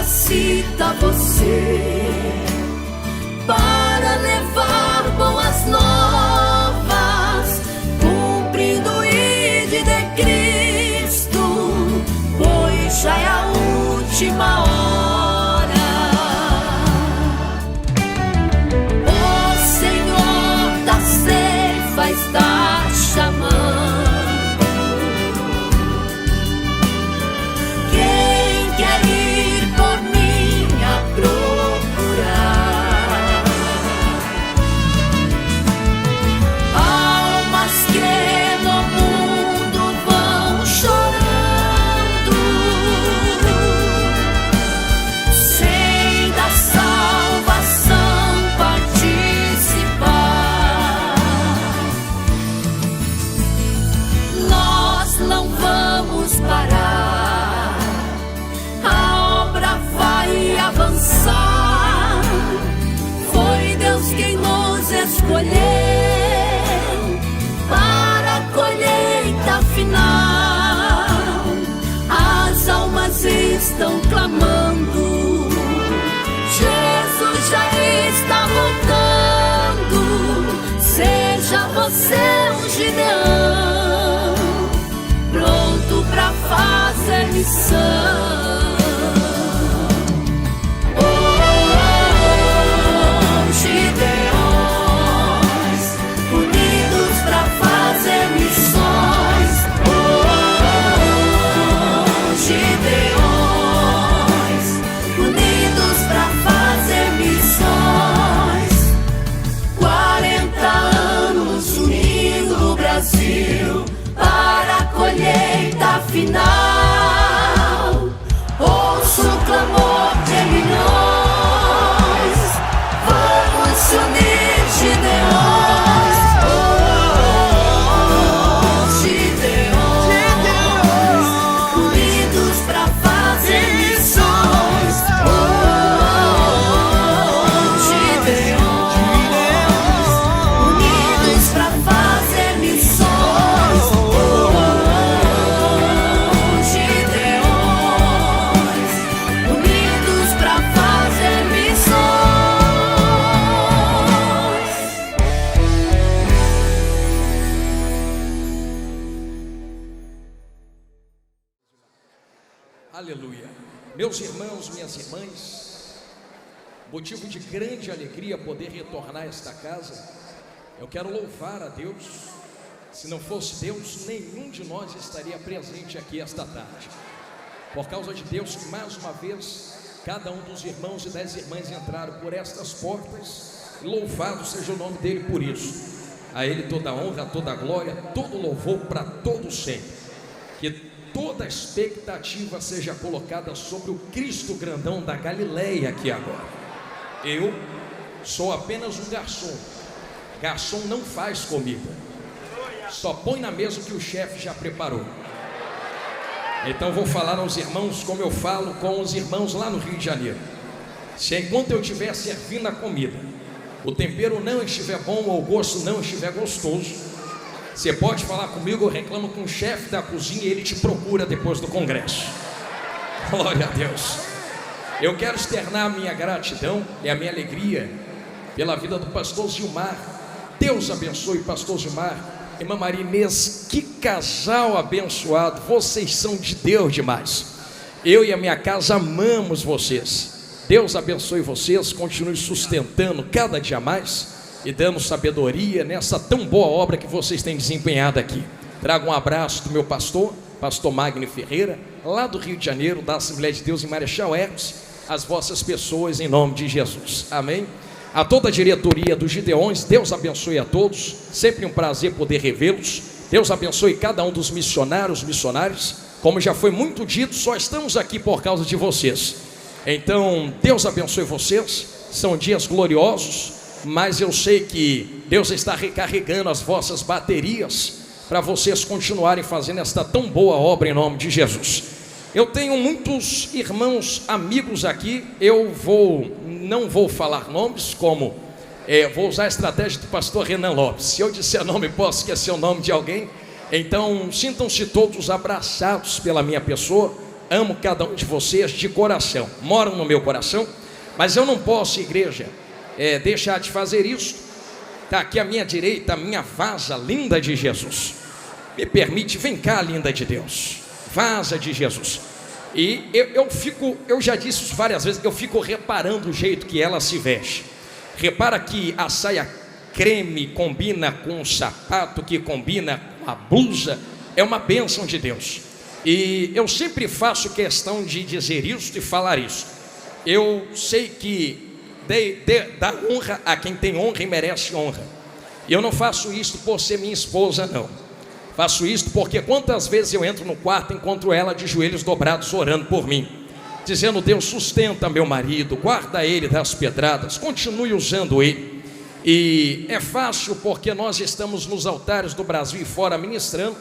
capacita você para levar boas novas, cumprindo o ID de Cristo, pois já é a última hora. O Senhor da ceifa está chamando. Foi Deus quem nos escolheu para a colheita final. As almas estão clamando, Jesus já está voltando. Seja você um Gideão, pronto para fazer missão. Para a colheita final, ouço o clamor de milhões. Vamos se unir, Gideões. Gideões, unidos para fazer missões. Gideões, unidos para fazer missões. Aleluia. Meus irmãos, minhas irmãs, motivo de grande alegria poder retornar a esta casa. Eu quero louvar a Deus. Se não fosse Deus, nenhum de nós estaria presente aqui esta tarde. Por causa de Deus, que mais uma vez cada um dos irmãos e das irmãs entraram por estas portas. Louvado seja o nome dele por isso. A ele toda a honra, toda a glória, todo louvor para todo sempre. Que toda a expectativa seja colocada sobre o Cristo grandão da Galileia aqui agora. Eu sou apenas um garçom. Garçom não faz comida, só põe na mesa o que o chefe já preparou. Então vou falar aos irmãos como eu falo com os irmãos lá no Rio de Janeiro. Se enquanto eu estiver servindo a comida, o tempero não estiver bom ou o gosto não estiver gostoso, você pode falar comigo, eu reclamo com o chefe da cozinha e ele te procura depois do congresso. Glória a Deus. Eu quero externar a minha gratidão e a minha alegria pela vida do pastor Gilmar. Deus abençoe, pastor Gilmar. Irmã Maria Inês, que casal abençoado. Vocês são de Deus demais. Eu e a minha casa amamos vocês. Deus abençoe vocês, continue sustentando cada dia mais e dando sabedoria nessa tão boa obra que vocês têm desempenhado aqui. Trago um abraço do meu pastor Magno Ferreira, lá do Rio de Janeiro, da Assembleia de Deus em Marechal Hermes, as vossas pessoas em nome de Jesus, amém? A toda a diretoria dos Gideões, Deus abençoe a todos, sempre um prazer poder revê-los. Deus abençoe cada um dos missionários, como já foi muito dito, só estamos aqui por causa de vocês. Então, Deus abençoe vocês, são dias gloriosos, mas eu sei que Deus está recarregando as vossas baterias para vocês continuarem fazendo esta tão boa obra em nome de Jesus. Eu tenho muitos irmãos, amigos aqui, não vou falar nomes, vou usar a estratégia do pastor Renan Lopes. Se eu disser nome, posso esquecer o nome de alguém. Então, sintam-se todos abraçados pela minha pessoa, amo cada um de vocês de coração, moram no meu coração, mas eu não posso, igreja, deixar de fazer isso. Está aqui à minha direita a minha vaza linda de Jesus. Me permite, vem cá, linda de Deus, vaza de Jesus. E eu já disse isso várias vezes, eu fico reparando o jeito que ela se veste. Repara que a saia creme combina com o sapato, que combina com a blusa, é uma bênção de Deus. E eu sempre faço questão de dizer isso e falar isso. Eu sei que dá honra a quem tem honra e merece honra. E eu não faço isso por ser minha esposa, não. Faço isso porque quantas vezes eu entro no quarto e encontro ela de joelhos dobrados orando por mim, dizendo: Deus, sustenta meu marido, guarda ele das pedradas, continue usando ele. E é fácil porque nós estamos nos altares do Brasil e fora ministrando,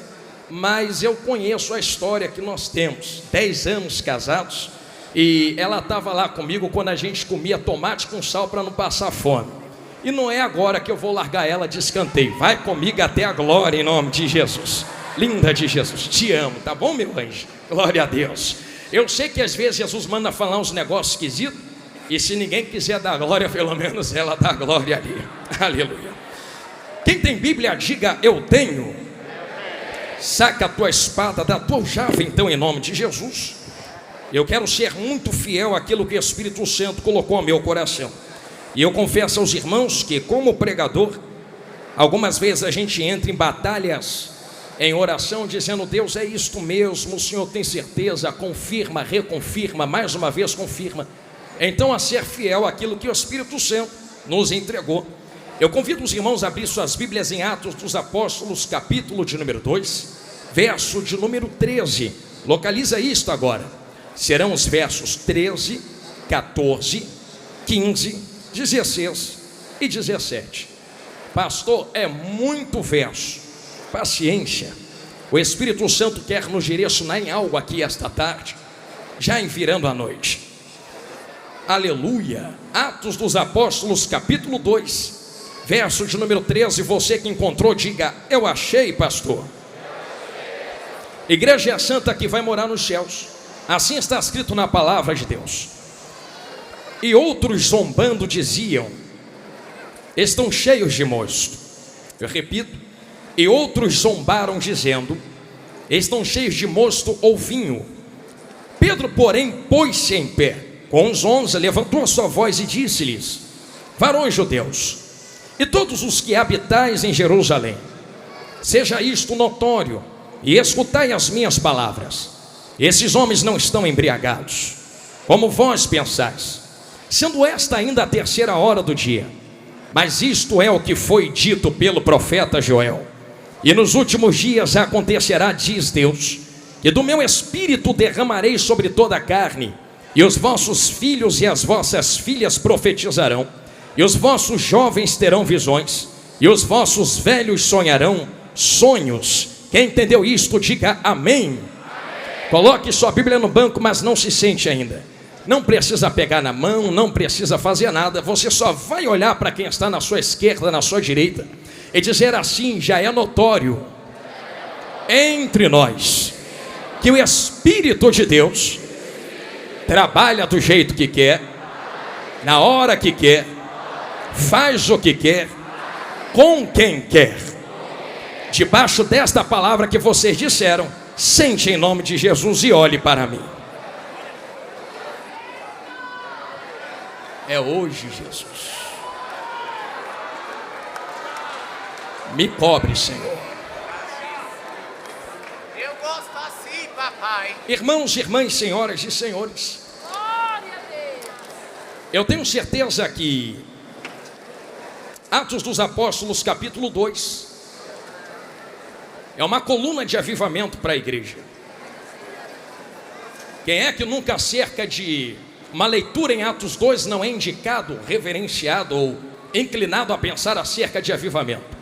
mas eu conheço a história que nós temos, 10 anos casados, e ela estava lá comigo quando a gente comia tomate com sal para não passar fome. E não é agora que eu vou largar ela de escanteio. Vai comigo até a glória em nome de Jesus. Linda de Jesus, te amo, tá bom, meu anjo? Glória a Deus. Eu sei que às vezes Jesus manda falar uns negócios esquisitos, e se ninguém quiser dar glória, pelo menos ela dá glória ali. Aleluia. Quem tem Bíblia, diga: eu tenho. Saca a tua espada da tua aljava, então, em nome de Jesus. Eu quero ser muito fiel àquilo que o Espírito Santo colocou no meu coração. E eu confesso aos irmãos que, como pregador, algumas vezes a gente entra em batalhas, em oração, dizendo: Deus, é isto mesmo, o Senhor tem certeza, confirma, reconfirma, mais uma vez confirma. Então, a ser fiel àquilo que o Espírito Santo nos entregou. Eu convido os irmãos a abrir suas Bíblias em Atos dos Apóstolos, capítulo de número 2, verso de número 13. Localiza isto agora. Serão os versos 13, 14, 15, 16 e 17. Pastor, é muito verso. Paciência. O Espírito Santo quer nos direcionar em algo aqui esta tarde, já em virando a noite. Aleluia. Atos dos Apóstolos, capítulo 2, verso de número 13. Você que encontrou, diga: eu achei, pastor. Igreja é a santa que vai morar nos céus. Assim está escrito na palavra de Deus. E outros zombando diziam: estão cheios de mosto. Eu repito: e outros zombaram dizendo: estão cheios de mosto ou vinho. Pedro, porém, pôs-se em pé com os 11, levantou a sua voz e disse-lhes: varões judeus, e todos os que habitais em Jerusalém, seja isto notório, e escutai as minhas palavras. Esses homens não estão embriagados, como vós pensais, sendo esta ainda a 3ª hora do dia. Mas isto é o que foi dito pelo profeta Joel: e nos últimos dias acontecerá, diz Deus, que do meu espírito derramarei sobre toda a carne, e os vossos filhos e as vossas filhas profetizarão, e os vossos jovens terão visões, e os vossos velhos sonharão sonhos. Quem entendeu isto, diga amém. Coloque sua Bíblia no banco, mas não se sente ainda. Não precisa pegar na mão, não precisa fazer nada. Você só vai olhar para quem está na sua esquerda, na sua direita, e dizer assim: já é notório entre nós que o Espírito de Deus trabalha do jeito que quer, na hora que quer, faz o que quer, com quem quer. Debaixo desta palavra que vocês disseram, sente em nome de Jesus e olhe para mim. É hoje, Jesus. Me cobre, Senhor. Eu gosto assim, papai. Irmãos, irmãs, senhoras e senhores, eu tenho certeza que Atos dos Apóstolos, capítulo 2, é uma coluna de avivamento para a igreja. Quem é que nunca acerca de uma leitura em Atos 2 não é indicado, reverenciado ou inclinado a pensar acerca de avivamento?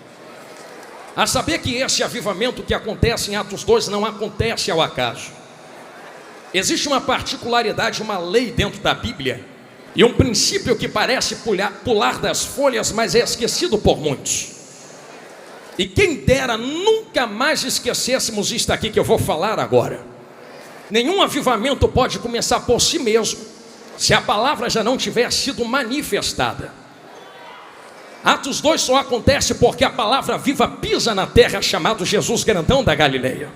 A saber que esse avivamento que acontece em Atos 2 não acontece ao acaso. Existe uma particularidade, uma lei dentro da Bíblia, e um princípio que parece pular das folhas, mas é esquecido por muitos. E quem dera nunca mais esquecêssemos isto aqui que eu vou falar agora. Nenhum avivamento pode começar por si mesmo, se a palavra já não tiver sido manifestada. Atos 2 só acontece porque a palavra viva pisa na terra, chamado Jesus grandão da Galileia.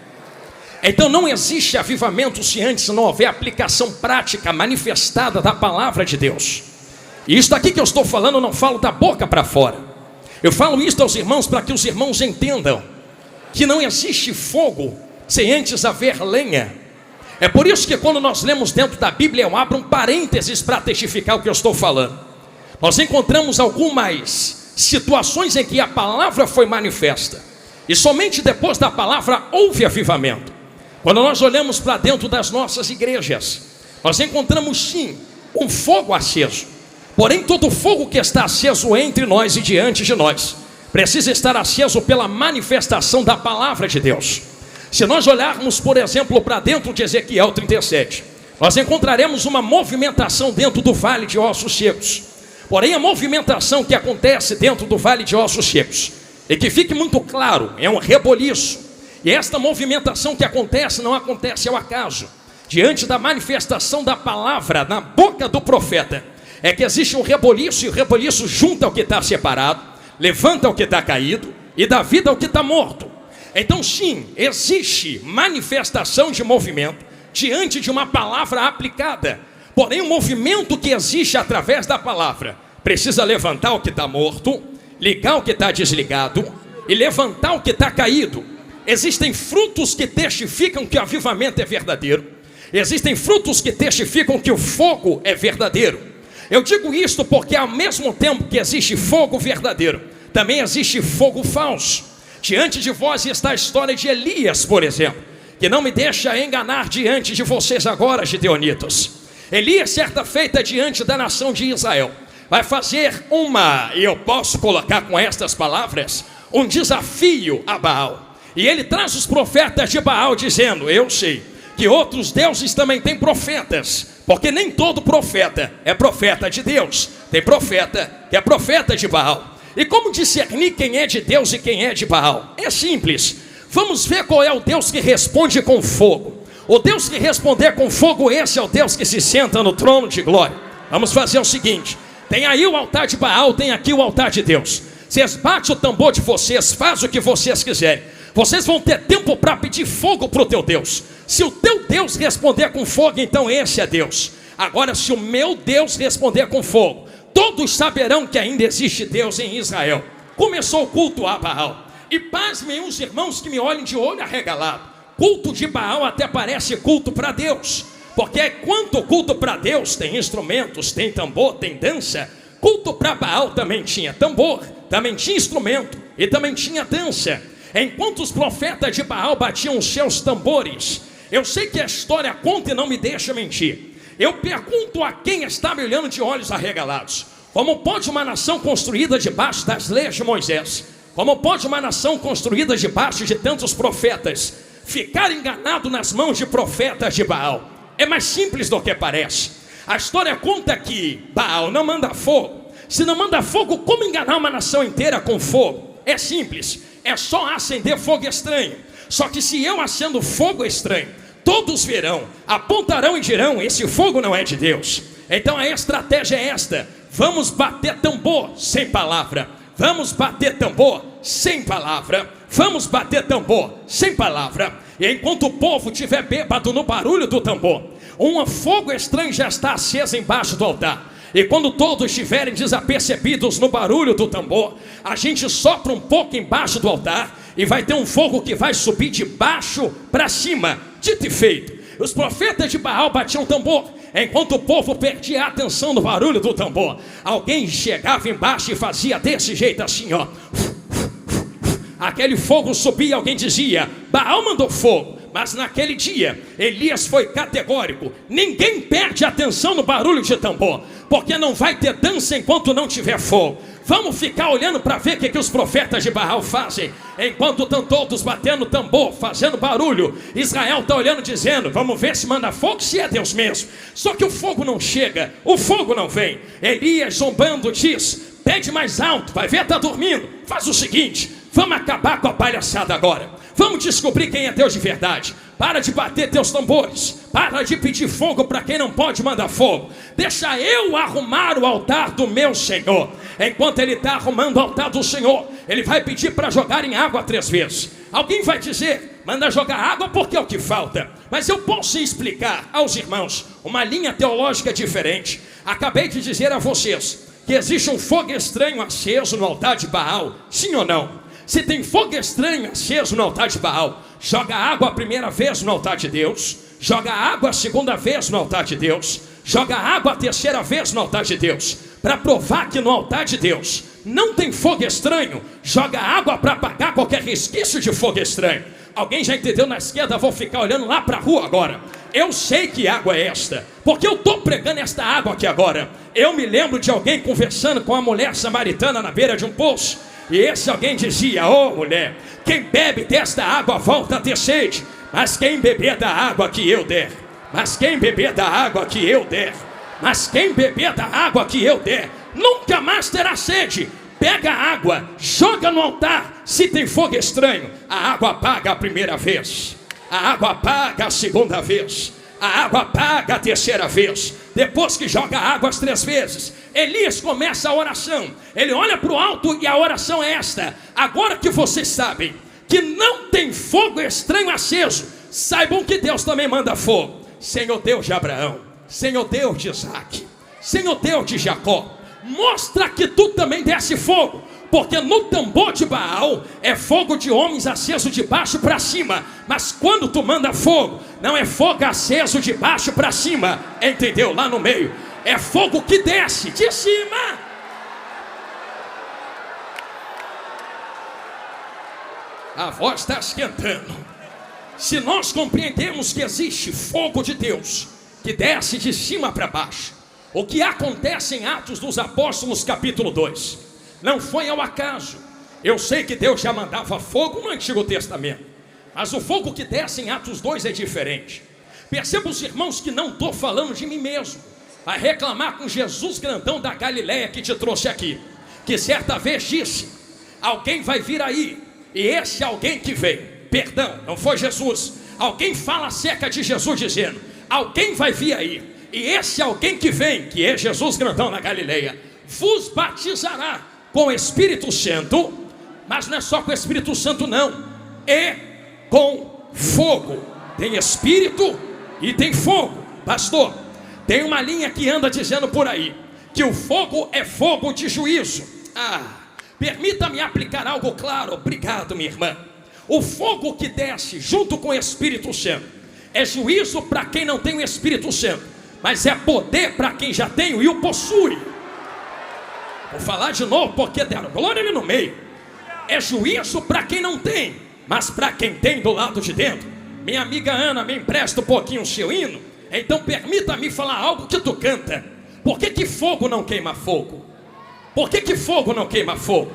Então não existe avivamento se antes não houver aplicação prática, manifestada da palavra de Deus. E isso aqui que eu estou falando, eu não falo da boca para fora. Eu falo isso aos irmãos para que os irmãos entendam que não existe fogo sem antes haver lenha. É por isso que quando nós lemos dentro da Bíblia, eu abro um parênteses para testificar o que eu estou falando. Nós encontramos algumas situações em que a palavra foi manifesta, e somente depois da palavra houve avivamento. Quando nós olhamos para dentro das nossas igrejas, nós encontramos sim um fogo aceso. Porém todo fogo que está aceso entre nós e diante de nós precisa estar aceso pela manifestação da palavra de Deus. Se nós olharmos, por exemplo, para dentro de Ezequiel 37, nós encontraremos uma movimentação dentro do vale de ossos secos. Porém a movimentação que acontece dentro do vale de ossos secos, e que fique muito claro, é um reboliço. E esta movimentação que acontece não acontece ao acaso. Diante da manifestação da palavra na boca do profeta, é que existe um reboliço, e o reboliço junta o que está separado, levanta o que está caído e dá vida ao que está morto. Então sim, existe manifestação de movimento diante de uma palavra aplicada. Porém o movimento que existe através da palavra precisa levantar o que está morto, ligar o que está desligado e levantar o que está caído. Existem frutos que testificam que o avivamento é verdadeiro. Existem frutos que testificam que o fogo é verdadeiro. Eu digo isto porque ao mesmo tempo que existe fogo verdadeiro, também existe fogo falso. Diante de vós está a história de Elias, por exemplo, que não me deixa enganar diante de vocês agora, gideonitas. Elias, certa feita diante da nação de Israel, vai fazer e eu posso colocar com estas palavras, um desafio a Baal. E ele traz os profetas de Baal dizendo: eu sei que outros deuses também têm profetas, porque nem todo profeta é profeta de Deus. Tem profeta que é profeta de Baal. E como discernir quem é de Deus e quem é de Baal? É simples. Vamos ver qual é o Deus que responde com fogo. O Deus que responder com fogo, esse é o Deus que se senta no trono de glória. Vamos fazer o seguinte: tem aí o altar de Baal, tem aqui o altar de Deus. Vocês batem o tambor de vocês, faz o que vocês quiserem. Vocês vão ter tempo para pedir fogo para o teu Deus. Se o teu Deus responder com fogo, então esse é Deus. Agora se o meu Deus responder com fogo, todos saberão que ainda existe Deus em Israel. Começou o culto a Baal. E pasmem os irmãos que me olhem de olho arregalado. Culto de Baal até parece culto para Deus. Porque enquanto culto para Deus tem instrumentos, tem tambor, tem dança, culto para Baal também tinha tambor, também tinha instrumento e também tinha dança. Enquanto os profetas de Baal batiam os seus tambores, eu sei que a história conta e não me deixa mentir. Eu pergunto a quem está me olhando de olhos arregalados: como pode uma nação construída debaixo das leis de Moisés, como pode uma nação construída debaixo de tantos profetas ficar enganado nas mãos de profetas de Baal? É mais simples do que parece. A história conta que Baal não manda fogo. Se não manda fogo, como enganar uma nação inteira com fogo? É simples, é só acender fogo estranho. Só que se eu acendo fogo estranho, todos verão, apontarão e dirão: esse fogo não é de Deus. Então a estratégia é esta: vamos bater tambor sem palavra, vamos bater tambor sem palavra, vamos bater tambor sem palavra. E enquanto o povo estiver bêbado no barulho do tambor, um fogo estranho já está aceso embaixo do altar. E quando todos estiverem desapercebidos no barulho do tambor, a gente sopra um pouco embaixo do altar e vai ter um fogo que vai subir de baixo para cima. Dito e feito, os profetas de Baal batiam tambor. Enquanto o povo perdia a atenção no barulho do tambor, alguém chegava embaixo e fazia desse jeito assim, ó. Aquele fogo subia, alguém dizia: Baal mandou fogo. Mas naquele dia, Elias foi categórico: ninguém perde atenção no barulho de tambor, porque não vai ter dança enquanto não tiver fogo. Vamos ficar olhando para ver o que os profetas de Baal fazem. Enquanto estão todos batendo tambor, fazendo barulho, Israel está olhando dizendo: vamos ver se manda fogo, se é Deus mesmo. Só que o fogo não chega, o fogo não vem. Elias, zombando, diz: pede mais alto, vai ver, está dormindo. Faz o seguinte, vamos acabar com a palhaçada agora. Vamos descobrir quem é Deus de verdade. Para de bater teus tambores. Para de pedir fogo para quem não pode mandar fogo. Deixa eu arrumar o altar do meu Senhor. Enquanto ele está arrumando o altar do Senhor, ele vai pedir para jogar em água 3 vezes. Alguém vai dizer, manda jogar água porque é o que falta. Mas eu posso explicar aos irmãos uma linha teológica diferente. Acabei de dizer a vocês que existe um fogo estranho aceso no altar de Baal. Sim ou não? Se tem fogo estranho aceso no altar de Baal, joga água a primeira vez no altar de Deus, joga água a segunda vez no altar de Deus, joga água a terceira vez no altar de Deus, para provar que no altar de Deus não tem fogo estranho. Joga água para apagar qualquer resquício de fogo estranho. Alguém já entendeu na esquerda? Vou ficar olhando lá para a rua agora. Eu sei que água é esta, porque eu estou pregando esta água aqui agora. Eu me lembro de alguém conversando com a mulher samaritana na beira de um poço. E esse alguém dizia, ô mulher, quem bebe desta água volta a ter sede, mas quem beber da água que eu der, mas quem beber da água que eu der, mas quem beber da água que eu der, nunca mais terá sede. Pega a água, joga no altar. Se tem fogo estranho, a água apaga a primeira vez, a água apaga a segunda vez, a água apaga a terceira vez. Depois que joga água as 3 vezes, Elias começa a oração. Ele olha para o alto e a oração é esta: agora que vocês sabem que não tem fogo estranho aceso, saibam que Deus também manda fogo. Senhor Deus de Abraão, Senhor Deus de Isaac, Senhor Deus de Jacó, mostra que tu também desce fogo. Porque no tambor de Baal é fogo de homens aceso de baixo para cima. Mas quando tu manda fogo, não é fogo aceso de baixo para cima. Entendeu? Lá no meio é fogo que desce de cima. A voz está esquentando. Se nós compreendemos que existe fogo de Deus que desce de cima para baixo, o que acontece em Atos dos Apóstolos capítulo 2 não foi ao acaso. Eu sei que Deus já mandava fogo no Antigo Testamento, mas o fogo que desce em Atos 2 é diferente. Perceba, os irmãos, que não estou falando de mim mesmo. Vai reclamar com Jesus grandão da Galileia que te trouxe aqui, que certa vez disse, alguém vai vir aí, e esse alguém que veio, perdão, não foi Jesus, alguém fala acerca de Jesus dizendo, alguém vai vir aí, e esse alguém que vem, que é Jesus grandão da Galileia, vos batizará com o Espírito Santo. Mas não é só com o Espírito Santo não, é com fogo. Tem Espírito e tem fogo. Pastor, tem uma linha que anda dizendo por aí que o fogo é fogo de juízo. Permita-me aplicar algo claro. Obrigado, minha irmã. O fogo que desce junto com o Espírito Santo é juízo para quem não tem o Espírito Santo, mas é poder para quem já tem e o possui. Vou falar de novo porque deram glória ali no meio. É juízo para quem não tem, mas para quem tem do lado de dentro. Minha amiga Ana, me empresta um pouquinho o seu hino. Então permita-me falar algo que tu canta. Por que fogo não queima fogo? Por que fogo não queima fogo?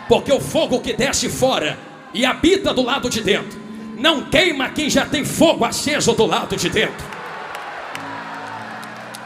Porque o fogo que desce fora e habita do lado de dentro não queima quem já tem fogo aceso do lado de dentro.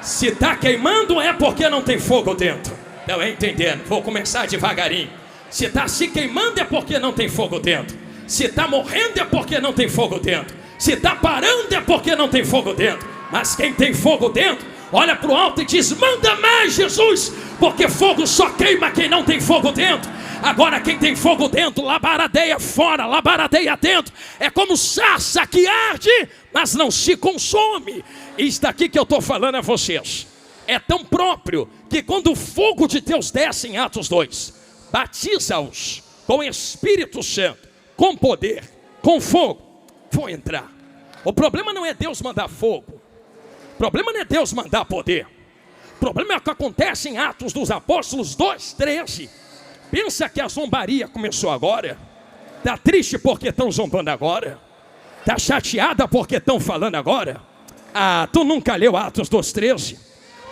Se está queimando é porque não tem fogo dentro. Estão entendendo? Vou começar devagarinho. Se está se queimando é porque não tem fogo dentro. Se está morrendo é porque não tem fogo dentro. Se está parando é porque não tem fogo dentro. Mas quem tem fogo dentro, olha para o alto e diz, manda mais, Jesus. Porque fogo só queima quem não tem fogo dentro. Agora quem tem fogo dentro, labaradeia fora, labaradeia dentro. É como sarça que arde, mas não se consome. Isso daqui que eu estou falando a vocês é tão próprio que quando o fogo de Deus desce em Atos 2, batiza-os com o Espírito Santo, com poder, com fogo. Vou entrar. O problema não é Deus mandar fogo. O problema não é Deus mandar poder. O problema é o que acontece em Atos dos Apóstolos 2:13. Pensa que a zombaria começou agora? Está triste porque estão zombando agora? Está chateada porque estão falando agora? Tu nunca leu Atos 2:13?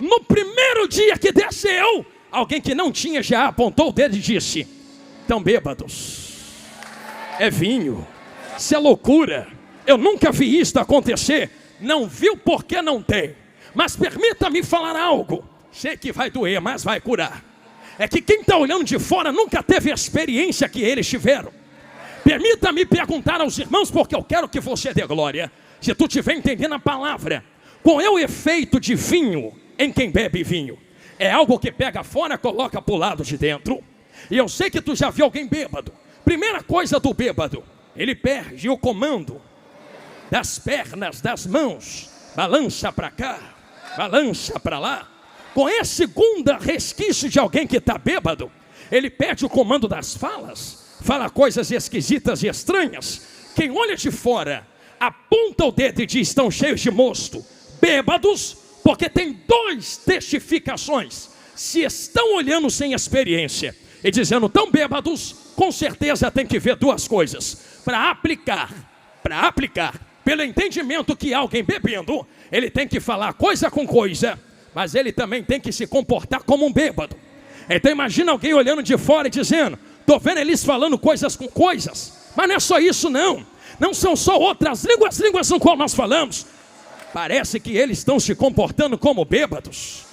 No primeiro dia que desceu, alguém que não tinha já apontou o dedo e disse, estão bêbados, é vinho, isso é loucura, eu nunca vi isso acontecer. Não viu porque não tem. Mas permita-me falar algo, sei que vai doer, mas vai curar. É que quem está olhando de fora nunca teve a experiência que eles tiveram. Permita-me perguntar aos irmãos, porque eu quero que você dê glória. se tu estiver entendendo a palavra, qual é o efeito de vinho em quem bebe vinho? É algo que pega fora, coloca para o lado de dentro. E eu sei que tu já viu alguém bêbado. Primeira coisa do bêbado, ele perde o comando das pernas, das mãos. Balança para cá, balança para lá. Qual é a segunda resquício de alguém que está bêbado? Ele perde o comando das falas. Fala coisas esquisitas e estranhas. Quem olha de fora, aponta o dedo e diz: estão cheios de mosto. Bêbados, porque tem duas testificações. Se estão olhando sem experiência e dizendo tão bêbados, com certeza tem que ver duas coisas. Para aplicar, pelo entendimento que alguém bebendo, ele tem que falar coisa com coisa, mas ele também tem que se comportar como um bêbado. Então imagina alguém olhando de fora e dizendo: estou vendo eles falando coisas com coisas. Mas não é só isso não. Não são só outras línguas no qual nós falamos. Parece que eles estão se comportando como bêbados.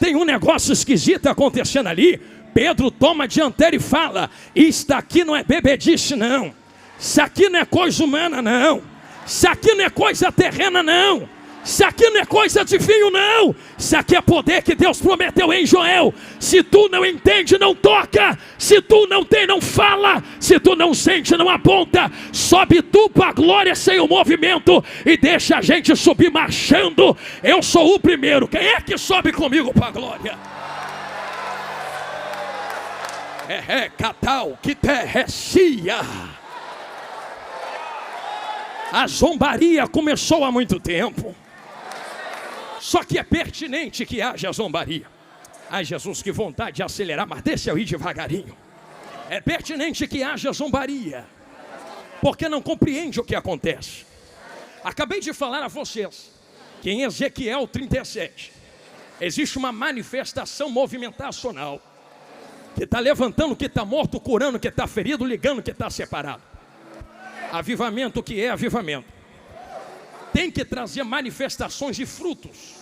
Tem um negócio esquisito acontecendo ali. Pedro toma a dianteira e fala: isto aqui não é bebedice não. Isso aqui não é coisa humana não. Isso aqui não é coisa terrena não. Isso aqui não é coisa de vinho não. Isso aqui é poder que Deus prometeu em Joel. Se tu não entende, não toca. Se tu não tem, não fala. Se tu não sente, não aponta. Sobe tu para a glória sem o movimento e deixa a gente subir marchando. Eu sou o primeiro. Quem é que sobe comigo para a glória? Catal que terrecia. A zombaria começou há muito tempo. Só que é pertinente que haja zombaria. Ai Jesus, que vontade de acelerar, mas deixa eu ir devagarinho. É pertinente que haja zombaria, porque não compreende o que acontece. Acabei de falar a vocês que em Ezequiel 37 existe uma manifestação movimentacional que está levantando o que está morto, curando o que está ferido, ligando o que está separado. Avivamento, que é avivamento, tem que trazer manifestações e frutos,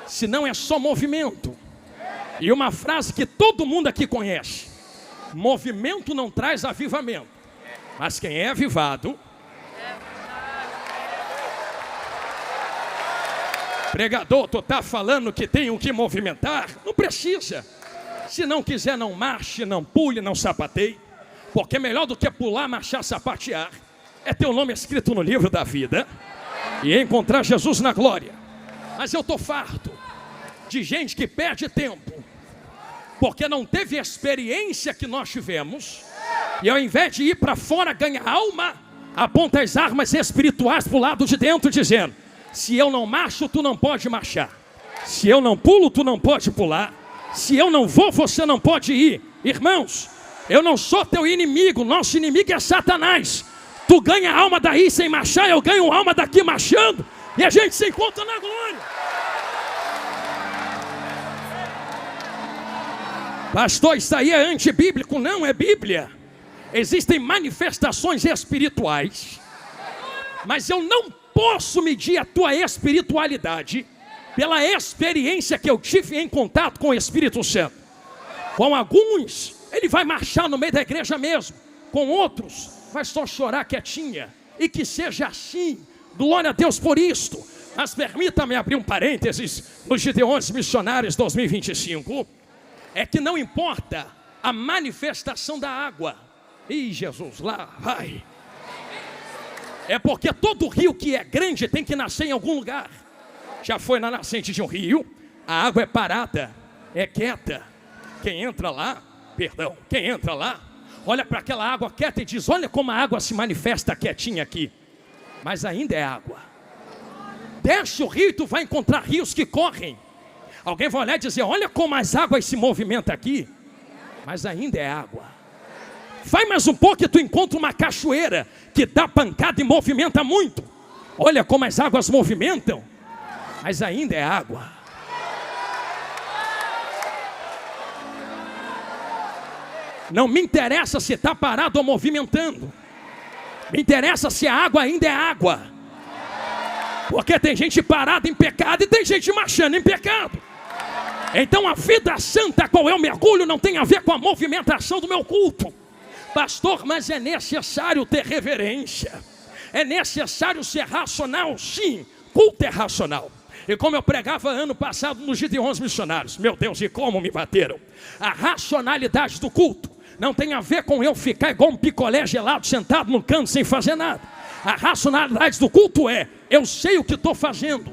senão é só movimento. E uma frase que todo mundo aqui conhece: movimento não traz avivamento, mas quem é avivado. Pregador, tu está falando que tem o que movimentar? Não precisa. Se não quiser, não marche, não pule, não sapateie. Porque melhor do que pular, marchar, sapatear é ter o nome escrito no livro da vida e encontrar Jesus na glória. Mas eu estou farto de gente que perde tempo porque não teve a experiência que nós tivemos, e ao invés de ir para fora ganhar alma, aponta as armas espirituais para o lado de dentro, dizendo: se eu não marcho, tu não pode marchar. Se eu não pulo, tu não pode pular. Se eu não vou, você não pode ir. Irmãos, eu não sou teu inimigo, nosso inimigo é Satanás. Tu ganha alma daí sem marchar, eu ganho alma daqui marchando, e a gente se encontra na glória. Pastor, isso aí é antibíblico. Não, é Bíblia. Existem manifestações espirituais, mas eu não posso medir a tua espiritualidade pela experiência que eu tive em contato com o Espírito Santo. Com alguns, ele vai marchar no meio da igreja mesmo. Com outros, vai só chorar quietinha. E que seja assim. Glória a Deus por isto. Mas permita-me abrir um parênteses nos Gideões Missionários 2025. É que não importa a manifestação da água. Ih, Jesus, lá vai. É porque todo rio que é grande tem que nascer em algum lugar. Já foi na nascente de um rio, a água é parada, é quieta. Quem entra lá, olha para aquela água quieta e diz: olha como a água se manifesta quietinha aqui. Mas ainda é água. Desce o rio e tu vai encontrar rios que correm. Alguém vai olhar e dizer: olha como as águas se movimentam aqui. Mas ainda é água. Vai mais um pouco e tu encontra uma cachoeira que dá pancada e movimenta muito. Olha como as águas movimentam. Mas ainda é água. Não me interessa se está parado ou movimentando. Me interessa se a água ainda é água. Porque tem gente parada em pecado e tem gente marchando em pecado. Então a vida santa, qual é o mergulho, não tem a ver com a movimentação do meu culto. Pastor, mas é necessário ter reverência. É necessário ser racional? Sim, culto é racional. E como eu pregava ano passado nos Gideões Missionários, meu Deus, e como me bateram. A racionalidade do culto não tem a ver com eu ficar igual um picolé gelado sentado no canto sem fazer nada. A racionalidade do culto é, eu sei o que estou fazendo.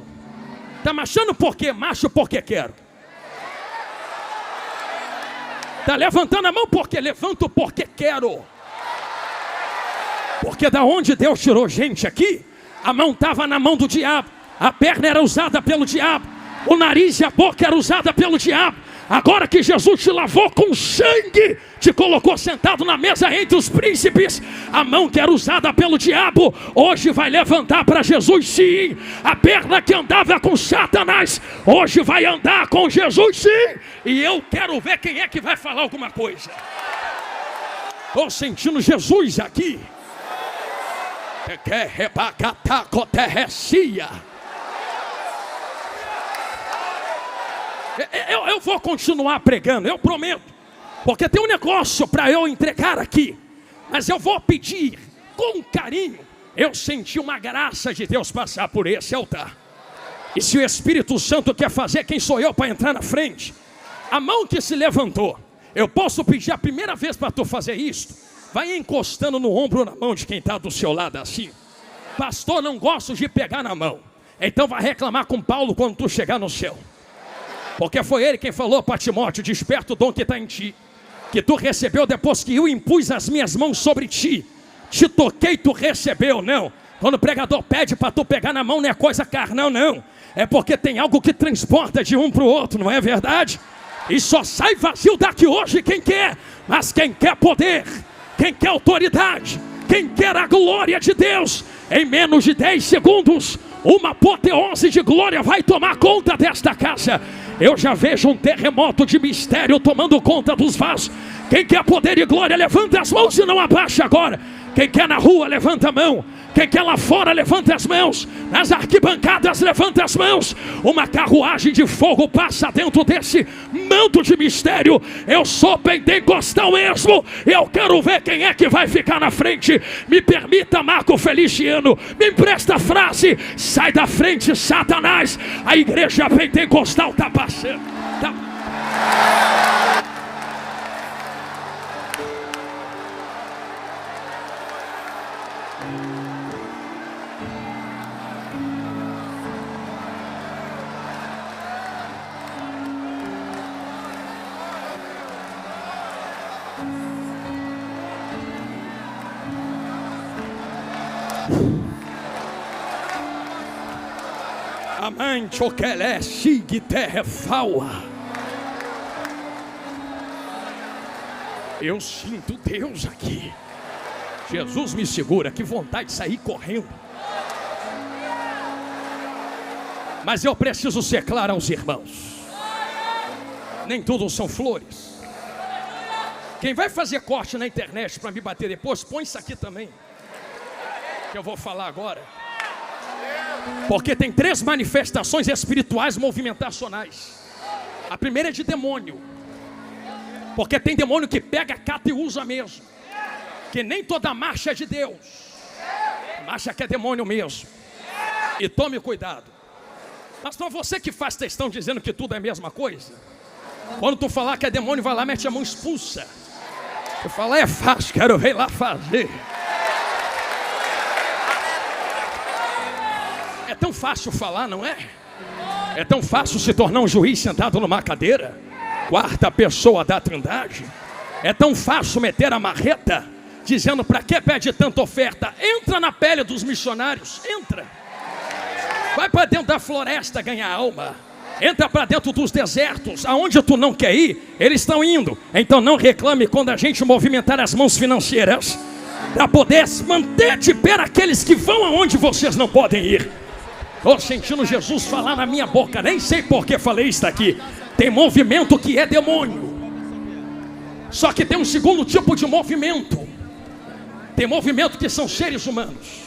Está marchando por quê? Marcho porque quero. Está levantando a mão porque levanto porque quero. Porque da onde Deus tirou gente aqui, a mão estava na mão do diabo, a perna era usada pelo diabo, o nariz e a boca era usada pelo diabo. Agora que Jesus te lavou com sangue, te colocou sentado na mesa entre os príncipes, a mão que era usada pelo diabo, hoje vai levantar para Jesus sim. A perna que andava com Satanás, hoje vai andar com Jesus sim. E eu quero ver quem é que vai falar alguma coisa. Estou sentindo Jesus aqui. Eu vou continuar pregando, eu prometo. Porque tem um negócio para eu entregar aqui. Mas eu vou pedir com carinho. Eu senti uma graça de Deus passar por esse altar. E se o Espírito Santo quer fazer, quem sou eu para entrar na frente? A mão que se levantou, eu posso pedir a primeira vez para tu fazer isso. Vai encostando no ombro ou na mão de quem está do seu lado assim. Pastor, não gosto de pegar na mão. Então vai reclamar com Paulo quando tu chegar no céu. Porque foi ele quem falou para Timóteo, desperta o dom que está em ti, que tu recebeu depois que eu impus as minhas mãos sobre ti. Te toquei, tu recebeu, não. Quando o pregador pede para tu pegar na mão, não é coisa carnal, não. É porque tem algo que transporta de um para o outro, não é verdade? E só sai vazio daqui hoje quem quer. Mas quem quer poder, quem quer autoridade, quem quer a glória de Deus, em menos de 10 segundos, uma apoteose de glória vai tomar conta desta casa. Eu já vejo um terremoto de mistério tomando conta dos vasos. Quem quer poder e glória, levanta as mãos e não abaixa agora. Quem quer na rua, levanta a mão. Quem quer lá fora, levanta as mãos. Nas arquibancadas, levanta as mãos. Uma carruagem de fogo passa dentro desse manto de mistério. Eu sou pentecostal mesmo. Eu quero ver quem é que vai ficar na frente. Me permita, Marco Feliciano, me empresta a frase. Sai da frente, Satanás. A igreja pentecostal está passando. Amante o que é sigue terra faua. Eu sinto Deus aqui. Jesus me segura, que vontade de sair correndo. Mas eu preciso ser claro aos irmãos. Nem tudo são flores. Quem vai fazer corte na internet para me bater depois, põe isso aqui também, que eu vou falar agora. Porque tem 3 manifestações espirituais movimentacionais. A primeira é de demônio. Porque tem demônio que pega, cata e usa mesmo. Que nem toda marcha é de Deus. A marcha que é demônio mesmo. E tome cuidado. Mas não, você que faz textão dizendo que tudo é a mesma coisa. Quando tu falar que é demônio, vai lá, mete a mão, expulsa. Tu fala, é fácil, quero ver lá fazer. É tão fácil falar, não é? É tão fácil se tornar um juiz sentado numa cadeira, 4ª pessoa da Trindade. É tão fácil meter a marreta, dizendo para que pede tanta oferta. Entra na pele dos missionários, entra. Vai para dentro da floresta ganhar alma. Entra para dentro dos desertos, aonde tu não quer ir, eles estão indo. Então não reclame quando a gente movimentar as mãos financeiras, para poder manter de pé aqueles que vão aonde vocês não podem ir. Estou sentindo Jesus falar na minha boca. Nem sei por que falei isso aqui. Tem movimento que é demônio. Só que tem um segundo tipo de movimento. Tem movimento que são seres humanos.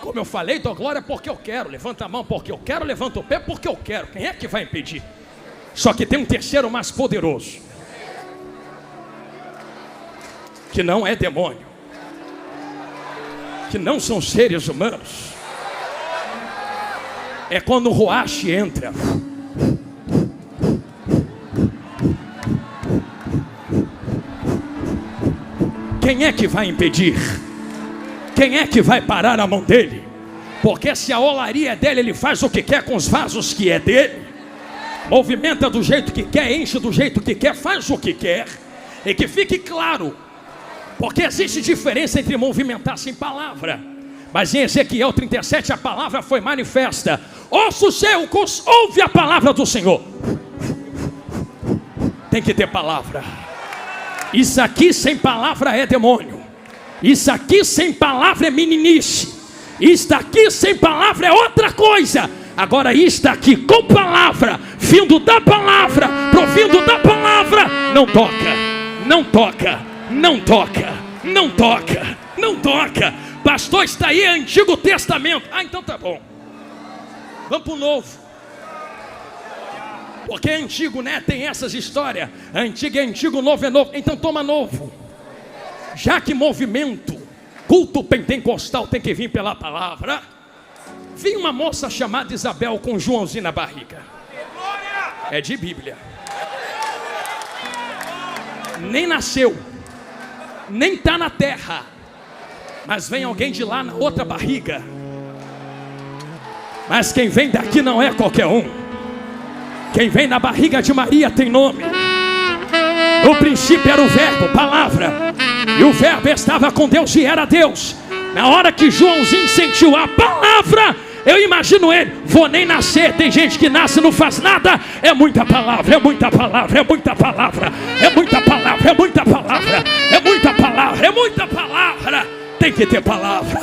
Como eu falei, dou glória porque eu quero. Levanta a mão porque eu quero. Levanta o pé porque eu quero. Quem é que vai impedir? Só que tem um terceiro mais poderoso. que não é demônio, que não são seres humanos. É quando o Ruach entra. Quem é que vai impedir? Quem é que vai parar a mão dele? Porque se a olaria é dele, ele faz o que quer com os vasos que é dele. Movimenta do jeito que quer, enche do jeito que quer, faz o que quer. E que fique claro, porque existe diferença entre movimentar sem palavra. Mas em Ezequiel 37 a palavra foi manifesta. Ouça o céu, ouve a palavra do Senhor. Tem que ter palavra. Isso aqui sem palavra é demônio. Isso aqui sem palavra é meninice. Isto aqui sem palavra é outra coisa. Agora isto aqui com palavra, vindo da palavra, provindo da palavra, não toca, não toca, não toca, não toca, não toca. Pastor, está aí Antigo Testamento. Ah, então tá bom. Vamos para o Novo. Porque é antigo, né? Tem essas histórias. Antigo é antigo, novo é novo. Então toma novo. Já que movimento, culto pentecostal tem que vir pela palavra. Vi uma moça chamada Isabel com Joãozinho na barriga. É de Bíblia. Nem nasceu, nem está na terra, mas vem alguém de lá na outra barriga. Mas quem vem daqui não é qualquer um. Quem vem na barriga de Maria tem nome. No princípio era o verbo, palavra, e o verbo estava com Deus e era Deus. Na hora que Joãozinho sentiu a palavra, eu imagino ele, vou nem nascer. Tem gente que nasce e não faz nada. É muita palavra, é muita palavra, é muita palavra, é muita palavra, é muita palavra, é muita palavra, é muita palavra. Tem que ter palavra.